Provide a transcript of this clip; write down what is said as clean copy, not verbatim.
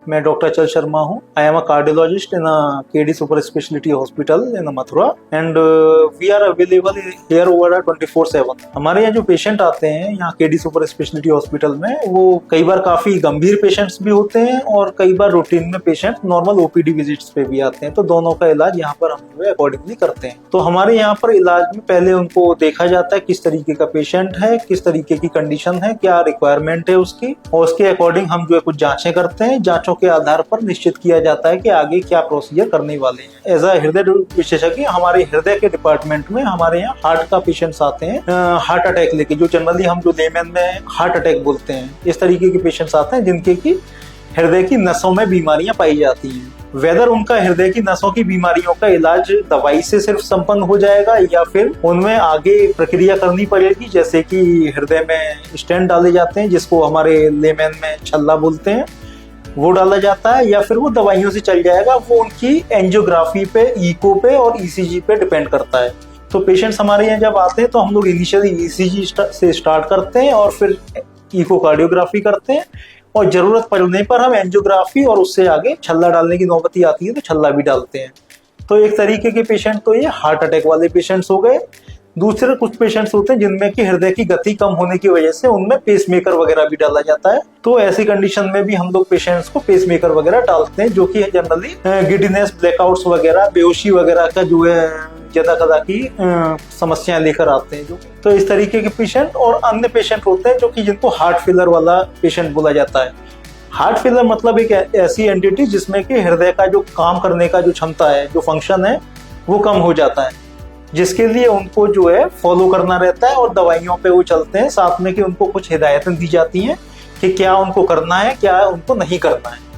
मैं डॉक्टर अचल शर्मा हूँ। I am a cardiologist in KD super speciality hospital in Mathura and we are available here over 24/7। हमारे यहाँ जो patient आते हैं यहाँ केडी सुपर स्पेशलिटी हॉस्पिटल में, वो कई बार काफी गंभीर पेशेंट्स भी होते हैं और कई बार रूटीन में पेशेंट नॉर्मल ओपीडी विजिट्स पे भी आते हैं। तो दोनों का इलाज यहाँ पर हम जो है अकॉर्डिंगली करते हैं। तो हमारे यहाँ पर इलाज में पहले उनको देखा जाता है किस तरीके का पेशेंट है, किस तरीके की कंडीशन है, क्या रिक्वायरमेंट है उसकी, और उसके अकॉर्डिंग हम जो है कुछ जांचें करते हैं। जांचों के आधार पर निश्चित किया जाता है कि आगे क्या प्रोसीजर करने वाले हैं। एज अ हृदय विशेषज्ञ हमारे हृदय के डिपार्टमेंट में हमारे यहाँ हार्ट का पेशेंट्स आते हैं, हार्ट अटैक लेके, जो जनरली हम जो लेमन में हार्ट अटैक बोलते हैं, इस तरीके के पेशेंट्स आते हैं जिनके की हृदय की नसों में बीमारियां पाई जाती हैं। वेदर उनका हृदय की नसों की बीमारियों का इलाज दवाई से सिर्फ संपन्न हो जाएगा या फिर उनमें आगे प्रक्रिया करनी पड़ेगी, जैसे कि हृदय में स्टेंट डाले जाते हैं जिसको हमारे लेमन में छल्ला बोलते हैं, वो डाला जाता है, या फिर वो दवाइयों से चल जाएगा। वो उनकी एंजियोग्राफी पे, इको पे और ईसीजी पे डिपेंड करता है। तो पेशेंट्स हमारे यहाँ जब आते हैं तो हम लोग इनिशियली ईसीजी से स्टार्ट करते हैं और फिर इकोकार्डियोग्राफी करते हैं, और जरूरत पड़ने पर हम एंजियोग्राफी और उससे आगे छल्ला डालने की नौबती आती है तो छल्ला भी डालते हैं। तो एक तरीके के पेशेंट तो ये हार्ट अटैक वाले पेशेंट्स हो गए। दूसरे कुछ पेशेंट्स होते हैं जिनमें की हृदय की गति कम होने की वजह से उनमें पेसमेकर वगैरह भी डाला जाता है। तो ऐसी कंडीशन में भी हम लोग पेशेंट्स को पेसमेकर वगैरह डालते हैं, जो कि जनरली गिडीनेस, ब्लैकआउट्स वगैरह, बेहोशी वगैरह का जो है ज्यादा की समस्याएं लेकर आते हैं। जो तो इस तरीके के पेशेंट और अन्य पेशेंट होते हैं जो कि जिनको हार्ट फेलर वाला पेशेंट बोला जाता है। हार्ट फेलर मतलब एक ऐसी एंटिटी जिसमें कि हृदय का जो काम करने का जो क्षमता है, जो फंक्शन है, वो कम हो जाता है, जिसके लिए उनको जो है फॉलो करना रहता है और दवाइयों पे वो चलते हैं, साथ में कि उनको कुछ हिदायतें दी जाती हैं कि क्या उनको करना है, क्या उनको नहीं करना है।